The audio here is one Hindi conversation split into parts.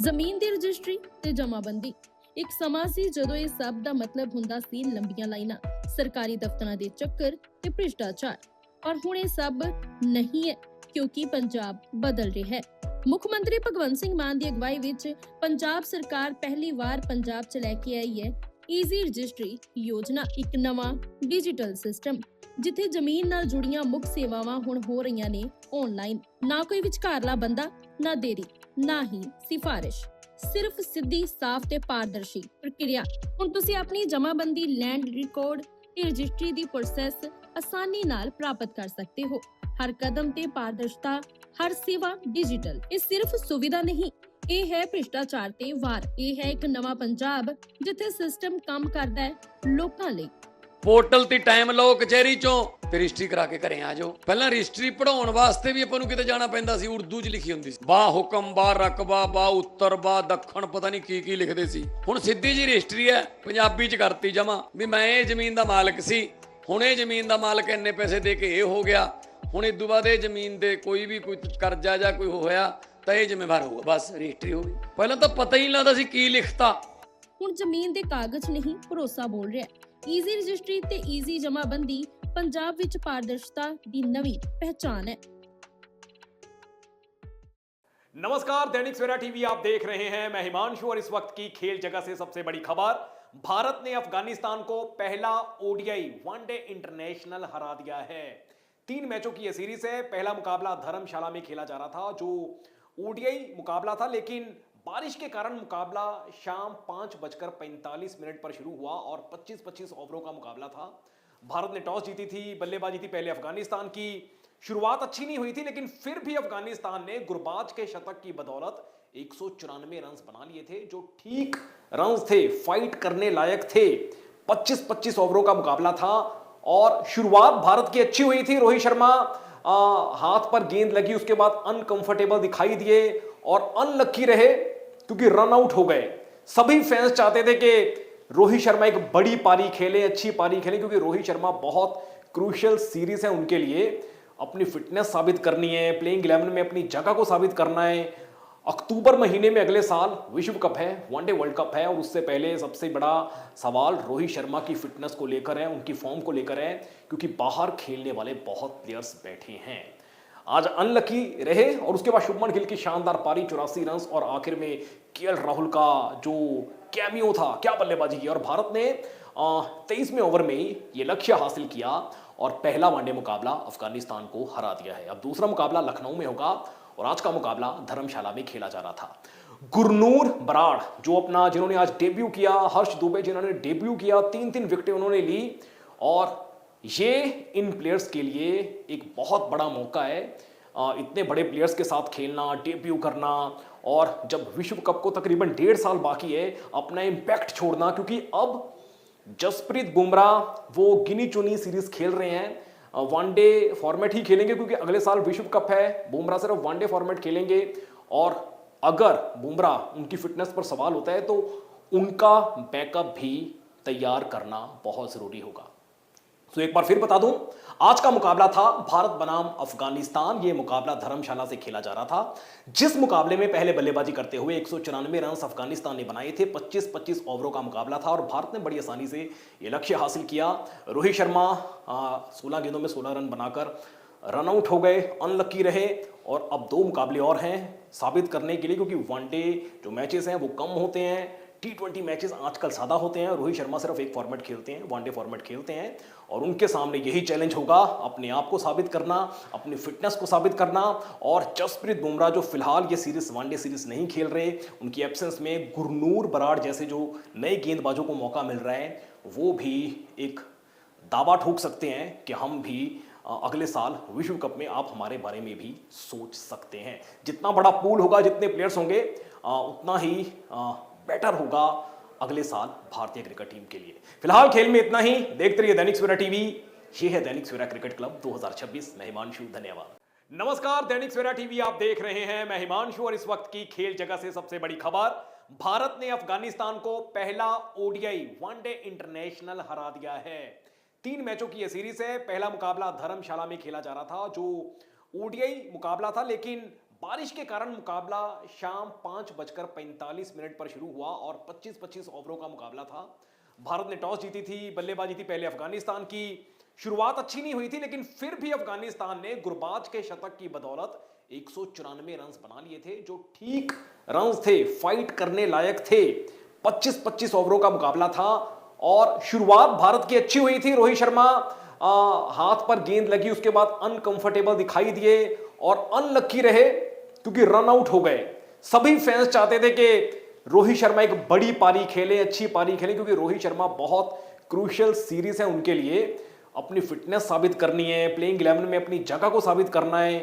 ਜ਼ਮੀਨ ਦੀ ਰਜਿਸਟਰੀ ਤੇ ਜਮਾਬੰਦੀ। ਇੱਕ ਸਮਾਂ ਸੀ ਜਦੋਂ ਇਹ ਸਭ ਦਾ ਮਤਲਬ ਹੁੰਦਾ ਸੀ ਲੰਬੀਆਂ ਲਾਈਨਾਂ, ਸਰਕਾਰੀ ਦਫ਼ਤਰਾਂ ਦੇ ਚੱਕਰ ਤੇ ਭ੍ਰਿਸ਼ਟਾਚਾਰ। ਪਰ ਹੁਣ ਇਹ ਸਭ ਨਹੀਂ ਹੈ, ਕਿਉਂਕਿ ਪੰਜਾਬ ਬਦਲ ਰਿਹਾ ਹੈ। ਮੁੱਖ ਮੰਤਰੀ ਭਗਵੰਤ ਸਿੰਘ ਮਾਨ ਦੀ ਅਗਵਾਈ ਵਿੱਚ ਪੰਜਾਬ ਸਰਕਾਰ ਪਹਿਲੀ ਵਾਰ ਪੰਜਾਬ 'ਚ ਲੈ ਕੇ ਆਈ ਹੈ ਈਜ਼ੀ ਰਜਿਸਟਰੀ ਯੋਜਨਾ, ਇੱਕ ਨਵਾਂ ਡਿਜੀਟਲ ਸਿਸਟਮ ਜਿੱਥੇ ਜ਼ਮੀਨ ਨਾਲ ਜੁੜੀਆਂ ਮੁੱਖ ਸੇਵਾਵਾਂ ਹੁਣ ਹੋ ਰਹੀਆਂ ਨੇ ਆਨਲਾਈਨ। ਨਾ ਕੋਈ ਵਿਚਕਾਰਲਾ ਬੰਦਾ, ਨਾ ਦੇਰੀ, ਨਾ ਹੀ ਸਿਫਾਰਿਸ਼, ਸਿਰਫ ਸਿੱਧੀ, ਸਾਫ਼ ਤੇ ਪਾਰਦਰਸ਼ੀ ਪ੍ਰਕਿਰਿਆ। ਹੁਣ ਤੁਸੀਂ ਆਪਣੀ ਜਮਾਬੰਦੀ, ਲੈਂਡ ਰਿਕਾਰਡ ਤੇ ਰਜਿਸਟਰੀ ਦੀ ਪ੍ਰੋਸੈਸ ਆਸਾਨੀ ਨਾਲ ਪ੍ਰਾਪਤ ਕਰ ਸਕਦੇ ਹੋ। ਹਰ ਕਦਮ ਤੇ ਪਾਰਦਰਸ਼ਤਾ, ਹਰ ਸੇਵਾ ਡਿਜੀਟਲ। ਇਹ ਸਿਰਫ ਸੁਵਿਧਾ ਨਹੀਂ, ਇਹ ਹੈ ਭ੍ਰਿਸ਼ਟਾਚਾਰ ਤੇ ਵਾਰ। ਇਹ ਹੈ ਇੱਕ ਨਵਾਂ ਪੰਜਾਬ ਜਿੱਥੇ ਸਿਸਟਮ ਕੰਮ ਕਰਦਾ ਹੈ ਲੋਕਾਂ ਲਈ। ਪੋਰਟਲ ਤੇ ਟਾਈਮ ਲਓ ਕਚਹਿਰੀ ਚੋਂ ਤੇ ਰਜਿਸਟਰੀ ਕਰਾ ਕੇ ਘਰੇ ਆ ਜਾਓ। ਪਹਿਲਾਂ ਰਜਿਸਟਰੀ ਪੜਾਉਣ ਵਾਸਤੇ ਵੀ ਆਪਾਂ ਨੂੰ ਕਿਤੇ ਜਾਣਾ ਪੈਂਦਾ ਸੀ, ਉਰਦੂ 'ਚ ਲਿਖੀ ਹੁੰਦੀ ਸੀ, ਬਾ ਹੁਕਮ, ਬਾ ਰਕਬਾ, ਬਾ ਉੱਤਰ, ਬਾ ਦੱਖਣ, ਪਤਾ ਨਹੀਂ ਕੀ ਲਿਖਦੇ ਸੀ। ਹੁਣ ਸਿੱਧੀ ਜੀ ਰਜਿਸਟਰੀ ਹੈ, ਪੰਜਾਬੀ 'ਚ ਕਰਤੀ ਜਮਾ ਵੀ ਮੈਂ ਇਹ ਜ਼ਮੀਨ ਦਾ ਮਾਲਕ ਸੀ, ਹੁਣ ਇਹ ਜ਼ਮੀਨ ਦਾ ਮਾਲਕ ਇੰਨੇ ਪੈਸੇ ਦੇ ਕੇ ਇਹ ਹੋ ਗਿਆ, ਹੁਣ ਇਦੋਂ ਬਾਅਦ ਇਹ ਜ਼ਮੀਨ ਦੇ ਕੋਈ ਕਰਜ਼ਾ ਜਾਂ ਕੋਈ ਹੋਇਆ ਤਾਂ ਇਹ ਜ਼ਿੰਮੇਵਾਰ ਹੋਊਗਾ। ਬਸ ਰਜਿਸਟਰੀ ਹੋ ਗਈ। ਪਹਿਲਾਂ ਤਾਂ ਪਤਾ ਹੀ ਨਹੀਂ ਲੱਗਦਾ ਸੀ ਕੀ ਲਿਖਤਾ। ਹੁਣ ਜ਼ਮੀਨ ਦੇ ਕਾਗਜ਼ ਨਹੀਂ, ਭਰੋਸਾ ਬੋਲ ਰਿਹਾ। ਈਜ਼ੀ ਰਜਿਸਟਰੀ ਤੇ ਈਜ਼ੀ ਜਮਾਬੰਦੀ पंजाब विच पारदर्शिता दी नवी पहचान है। नमस्कार, दैनिक सवेरा टीवी आप देख रहे हैं। मैं हिमांशु और इस वक्त की खेल जगत से सबसे बड़ी खबर, भारत ने अफगानिस्तान को पहला ओडीआई वनडे इंटरनेशनल हरा दिया है। 3 मैचों की यह सीरीज है। पहला मुकाबला धर्मशाला में खेला जा रहा था, जो ओडीआई मुकाबला था, लेकिन बारिश के कारण मुकाबला शाम 5:45 पर शुरू हुआ और 25-25 ओवरों का मुकाबला था। भारत ने टॉस जीती थी, बल्लेबाजी थी पहले अफगानिस्तान की। शुरुआत अच्छी नहीं हुई थी, लेकिन फिर भी अफगानिस्तान ने गुरबाज के शतक की बदौलत 194 रन बना लिए थे, जो ठीक रन थे, फाइट करने लायक थे। 25-25 ओवरों का मुकाबला था और शुरुआत भारत की अच्छी हुई थी। रोहित शर्मा हाथ पर गेंद लगी, उसके बाद अनकंफर्टेबल दिखाई दिए और अनलकी रहे क्योंकि रन आउट हो गए। सभी फैंस चाहते थे कि रोहित शर्मा एक बड़ी पारी खेले, अच्छी पारी खेले, क्योंकि रोहित शर्मा बहुत क्रूशियल सीरीज है उनके लिए। अपनी फिटनेस साबित करनी है, प्लेइंग 11 में अपनी जगह को साबित करना है। अक्टूबर महीने में अगले साल विश्व कप है, वनडे वर्ल्ड कप है, और उससे पहले सबसे बड़ा सवाल रोहित शर्मा की फिटनेस को लेकर है, उनकी फॉर्म को लेकर है, क्योंकि बाहर खेलने वाले बहुत प्लेयर्स बैठे हैं। आज अनलकी रहे और उसके बाद शुभमन गिल की शानदार पारी, 84 रन, और आखिर में केएल राहुल का जो कैमियो था, क्या बल्लेबाजी की। और भारत ने 23वें ओवर में ही ये लक्ष्य हासिल किया और पहला वनडे मुकाबला अफगानिस्तान को हरा दिया है। अब दूसरा मुकाबला लखनऊ में होगा और आज का मुकाबला धर्मशाला में खेला जा रहा था। गुरनूर बराड़ जिन्होंने आज डेब्यू किया, हर्ष दुबे जिन्होंने डेब्यू किया, 3-3 विकेटें उन्होंने ली, और ये इन प्लेयर्स के लिए एक बहुत बड़ा मौका है। इतने बड़े प्लेयर्स के साथ खेलना, डेब्यू करना, और जब विश्व कप को तकरीबन 1.5 साल बाकी है, अपना इम्पैक्ट छोड़ना, क्योंकि अब जसप्रीत बुमराह वो गिनी चुनी सीरीज खेल रहे हैं। वनडे फॉर्मेट ही खेलेंगे क्योंकि अगले साल विश्व कप है। बुमराह सिर्फ वनडे फॉर्मेट खेलेंगे, और अगर बुमराह उनकी फिटनेस पर सवाल होता है तो उनका बैकअप भी तैयार करना बहुत जरूरी होगा। तो एक बार फिर बता दूं, आज का मुकाबला था भारत बनाम अफगानिस्तान। ये मुकाबला धर्मशाला से खेला जा रहा था, जिस मुकाबले में पहले बल्लेबाजी करते हुए 194 रन अफगानिस्तान ने बनाए थे। 25-25 ओवरों का मुकाबला था और भारत ने बड़ी आसानी से ये लक्ष्य हासिल किया। रोहित शर्मा 16 गेंदों में 16 रन बनाकर रन आउट हो गए, अनलकी रहे। और अब 2 मुकाबले और हैं साबित करने के लिए, क्योंकि वनडे जो मैचेस हैं वो कम होते हैं, T20 मैचेस आजकल ज़्यादा होते हैं। रोहित शर्मा सिर्फ एक फॉर्मेट खेलते हैं, वनडे फॉर्मेट खेलते हैं, और उनके सामने यही चैलेंज होगा, अपने आप को साबित करना, अपनी फिटनेस को साबित करना। और जसप्रीत बुमराह जो फिलहाल ये सीरीज वनडे सीरीज नहीं खेल रहे, उनकी एब्सेंस में गुरनूर बराड़ जैसे जो नए गेंदबाजों को मौका मिल रहा है, वो भी एक दावा ठोक सकते हैं कि हम भी अगले साल विश्व कप में आप हमारे बारे में भी सोच सकते हैं। जितना बड़ा पूल होगा, जितने प्लेयर्स होंगे, उतना ही बेटर होगा अगले साल भारतीय क्रिकेट टीम के लिए। फिलहाल खेल में इतना ही। देखते रहिए दैनिक सवेरा टीवी। ये है दैनिक सवेरा क्रिकेट क्लब 2026। मैं हिमांशु, धन्यवाद। नमस्कार, दैनिक सवेरा टीवी आप देख रहे हैं। मैं हिमांशु और इस वक्त की खेल जगत से सबसे बड़ी खबर, भारत ने अफगानिस्तान को पहला ओडीआई वनडे इंटरनेशनल हरा दिया है। 3 मैचों की यह सीरीज है। पहला मुकाबला धर्मशाला में खेला जा रहा था, जो ओडीआई मुकाबला था, लेकिन बारिश के कारण मुकाबला शाम 5:45 पर शुरू हुआ और 25-25 ओवरों का मुकाबला था। भारत ने टॉस जीती थी, बल्लेबाजी थी पहले अफगानिस्तान की। शुरुआत अच्छी नहीं हुई थी, लेकिन फिर भी अफगानिस्तान ने गुरबाज के शतक की बदौलत 194 रन बना लिए थे, जो ठीक रन थे, फाइट करने लायक थे। 25-25 ओवरों का मुकाबला था और शुरुआत भारत की अच्छी हुई थी। रोहित शर्मा हाथ पर गेंद लगी, उसके बाद अनकंफर्टेबल दिखाई दिए और अनलक्की रहे क्योंकि रन आउट हो गए। सभी फैंस चाहते थे कि रोहित शर्मा एक बड़ी पारी खेले, अच्छी पारी खेले, क्योंकि रोहित शर्मा बहुत क्रूशियल सीरीज है उनके लिए। अपनी फिटनेस साबित करनी है, प्लेइंग 11 में अपनी जगह को साबित करना है।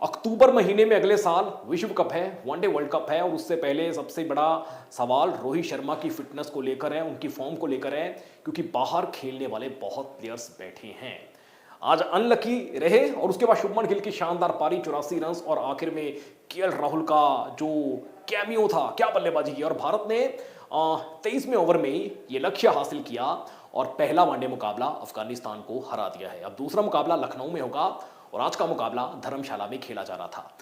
अक्टूबर महीने में अगले साल विश्व कप है, वनडे वर्ल्ड कप है, और उससे पहले सबसे बड़ा सवाल रोहित शर्मा की फिटनेस को लेकर है, उनकी फॉर्म को लेकर है, क्योंकि बाहर खेलने वाले बहुत प्लेयर्स बैठे हैं। आज अनलकी रहे और उसके बाद शुभमन गिल की शानदार पारी, 84 रन, और आखिर में केएल राहुल का जो कैमियो था, क्या बल्लेबाजी की। और भारत ने 23वें ओवर में ही ये लक्ष्य हासिल किया और पहला वनडे मुकाबला अफगानिस्तान को हरा दिया है। अब दूसरा मुकाबला लखनऊ में होगा और आज का मुकाबला धर्मशाला में खेला जा रहा था।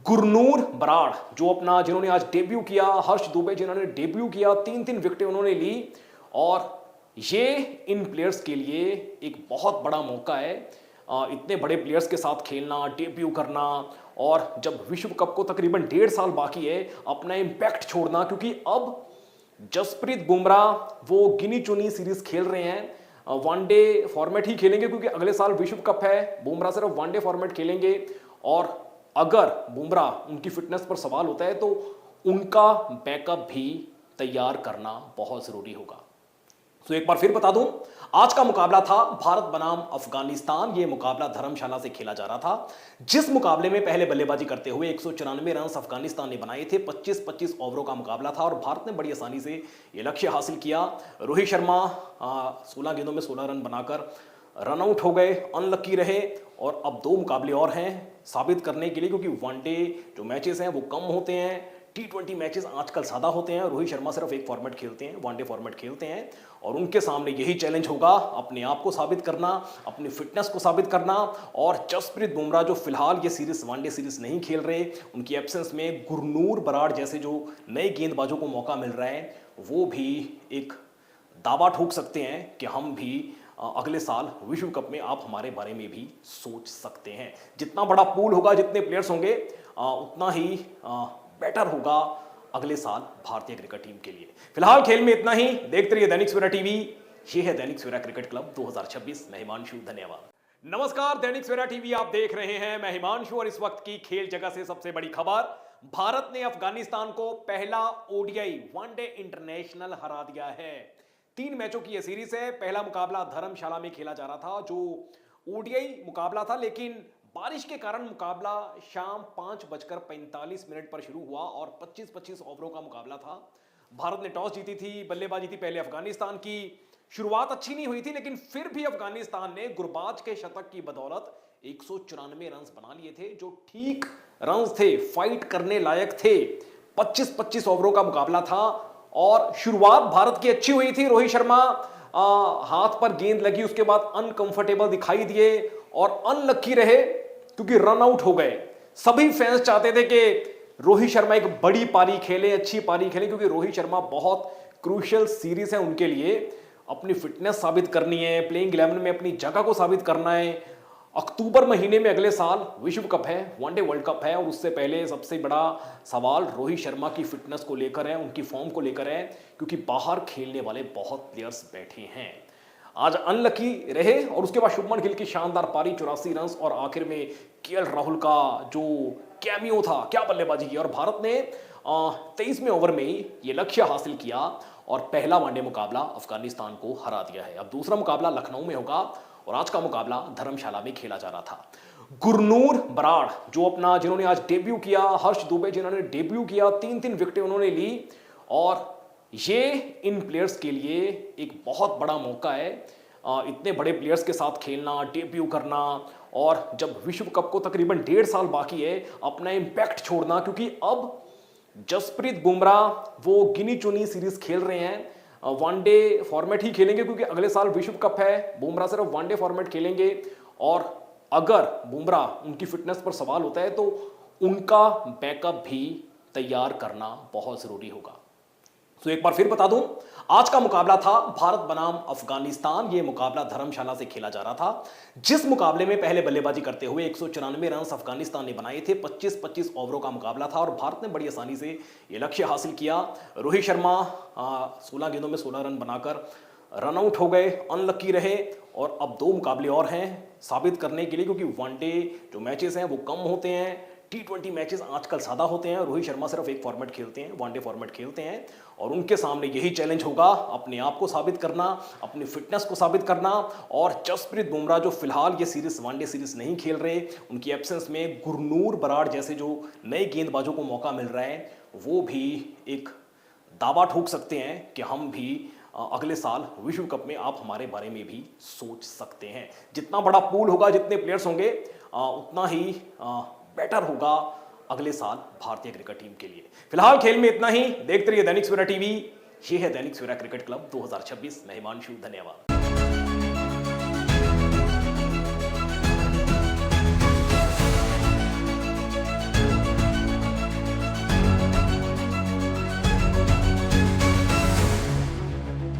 गुरनूर बराड़ जिन्होंने आज डेब्यू किया, हर्ष दुबे जिन्होंने डेब्यू किया, 3-3 विकेटें उन्होंने ली, और ये इन प्लेयर्स के लिए एक बहुत बड़ा मौका है। इतने बड़े प्लेयर्स के साथ खेलना, डेब्यू करना, और जब विश्व कप को तकरीबन 1.5 साल बाकी है, अपना इम्पैक्ट छोड़ना, क्योंकि अब जसप्रीत बुमराह वो गिनी चुनी सीरीज खेल रहे हैं। वनडे फॉर्मेट ही खेलेंगे क्योंकि अगले साल विश्व कप है। बुमराह सिर्फ वनडे फॉर्मेट खेलेंगे, और अगर बुमराह उनकी फिटनेस पर सवाल होता है तो उनका बैकअप भी तैयार करना बहुत जरूरी होगा। तो एक बार फिर बता दूं, आज का मुकाबला था भारत बनाम अफगानिस्तान। यह मुकाबला धर्मशाला से खेला जा रहा था, जिस मुकाबले में पहले बल्लेबाजी करते हुए 194 रन अफगानिस्तान ने बनाए थे। 25-25 ओवरों का मुकाबला था और भारत ने बड़ी आसानी से यह लक्ष्य हासिल किया। रोहित शर्मा 16 गेंदों में 16 रन बनाकर रन आउट हो गए, अनलकी रहे, और अब 2 मुकाबले और हैं साबित करने के लिए, क्योंकि वनडे जो मैचेस हैं वो कम होते हैं, T20 मैचेस आजकल ज़्यादा होते हैं। रोहित शर्मा सिर्फ एक फॉर्मेट खेलते हैं, वनडे फॉर्मेट खेलते हैं, और उनके सामने यही चैलेंज होगा, अपने आप को साबित करना, अपनी फिटनेस को साबित करना। और जसप्रीत बुमराह जो फिलहाल ये सीरीज वनडे सीरीज नहीं खेल रहे, उनकी एब्सेंस में गुरनूर बराड़ जैसे जो नए गेंदबाजों को मौका मिल रहा है, वो भी एक दावा ठोक सकते हैं कि हम भी अगले साल विश्व कप में आप हमारे बारे में भी सोच सकते हैं। जितना बड़ा पूल होगा, जितने प्लेयर्स होंगे, उतना ही बेटर होगा अगले साल भारतीय क्रिकेट टीम के लिए। फिलहाल खेल में इतना ही। देखते रहिए दैनिक सवेरा टीवी। ये है दैनिक सवेरा क्रिकेट क्लब 2026। मैं हिमांशु, धन्यवाद। नमस्कार, दैनिक सवेरा टीवी आप देख रहे हैं। मैं हिमांशु, और इस वक्त की खेल जगत से सबसे बड़ी खबर, भारत ने अफगानिस्तान को पहला ओडीआई वनडे इंटरनेशनल हरा दिया है। 3 मैचों की यह सीरीज है। पहला मुकाबला धर्मशाला में खेला जा रहा था, जो ओडीआई मुकाबला था, लेकिन बारिश के कारण मुकाबला शाम 5:45 पर शुरू हुआ और 25-25 ओवरों का मुकाबला था। भारत ने टॉस जीती थी, बल्लेबाजी थी पहले अफगानिस्तान की। शुरुआत अच्छी नहीं हुई थी, लेकिन फिर भी अफगानिस्तान ने गुरबाज के शतक की बदौलत 194 रन बना लिए थे, जो ठीक रन थे, फाइट करने लायक थे। 25-25 ओवरों का मुकाबला था और शुरुआत भारत की अच्छी हुई थी। रोहित शर्मा हाथ पर गेंद लगी, उसके बाद अनकंफर्टेबल दिखाई दिए और अनलक्की रहे क्योंकि रन आउट हो गए। सभी फैंस चाहते थे कि रोहित शर्मा एक बड़ी पारी खेले, अच्छी पारी खेले, क्योंकि रोहित शर्मा बहुत क्रूशियल सीरीज है उनके लिए। अपनी फिटनेस साबित करनी है, प्लेइंग 11 में अपनी जगह को साबित करना है। अक्टूबर महीने में अगले साल विश्व कप है, वनडे वर्ल्ड कप है, और उससे पहले सबसे बड़ा सवाल रोहित शर्मा की फिटनेस को लेकर है, उनकी फॉर्म को लेकर है, क्योंकि बाहर खेलने वाले बहुत प्लेयर्स बैठे हैं। आज अनलकी रहे और उसके बाद शुभमन गिल की शानदार पारी, 84 रन, और आखिर में केएल राहुल का जो कैमियो था, क्या बल्लेबाजी की। और भारत ने 23वें ओवर में ही ये लक्ष्य हासिल किया और पहला वनडे मुकाबला अफगानिस्तान को हरा दिया है। अब दूसरा मुकाबला लखनऊ में होगा और आज का मुकाबला धर्मशाला में खेला जा रहा था। गुरनूर बराड़ जिन्होंने आज डेब्यू किया, हर्ष दुबे जिन्होंने डेब्यू किया, 3-3 विकेटें उन्होंने ली, और ये इन प्लेयर्स के लिए एक बहुत बड़ा मौका है। इतने बड़े प्लेयर्स के साथ खेलना, डेब्यू करना, और जब विश्व कप को तकरीबन 1.5 साल बाकी है, अपना इम्पैक्ट छोड़ना, क्योंकि अब जसप्रीत बुमराह वो गिनी चुनी सीरीज खेल रहे हैं। वनडे फॉर्मेट ही खेलेंगे क्योंकि अगले साल विश्व कप है। बुमराह सिर्फ वनडे फॉर्मेट खेलेंगे, और अगर बुमराह उनकी फिटनेस पर सवाल होता है तो उनका बैकअप भी तैयार करना बहुत जरूरी होगा। तो एक बार फिर बता दूं, आज का मुकाबला था भारत बनाम अफगानिस्तान। यह मुकाबला धर्मशाला से खेला जा रहा था, जिस मुकाबले में पहले बल्लेबाजी करते हुए 194 रन अफगानिस्तान ने बनाए थे। 25-25 ओवरों का मुकाबला था और भारत ने बड़ी आसानी से यह लक्ष्य हासिल किया। रोहित शर्मा 16 गेंदों में 16 रन बनाकर रन आउट हो गए, अनलकी रहे। और अब 2 मुकाबले और हैं साबित करने के लिए, क्योंकि वनडे जो मैचेस हैं वो कम होते हैं, T20 मैचेस आजकल सादा होते हैं। रोहित शर्मा सिर्फ एक फॉर्मेट खेलते हैं, वनडे फॉर्मेट खेलते हैं, और उनके सामने यही चैलेंज होगा, अपने आप को साबित करना, अपनी फिटनेस को साबित करना। और जसप्रीत बुमराह जो फिलहाल ये सीरीज वनडे सीरीज नहीं खेल रहे, उनकी एब्सेंस में गुरनूर बराड़ जैसे जो नए गेंदबाजों को मौका मिल रहा है, वो भी एक दावा ठोक सकते हैं कि हम भी अगले साल विश्व कप में आप हमारे बारे में भी सोच सकते हैं। जितना बड़ा पूल होगा, जितने प्लेयर्स होंगे, उतना ही बेटर होगा अगले साल भारतीय क्रिकेट टीम के लिए। फिलहाल खेल में इतना ही। देखते रहिए दैनिक सवेरा टीवी। ये है दैनिक सवेरा क्रिकेट क्लब 2026। मैं हिमांशु, धन्यवाद।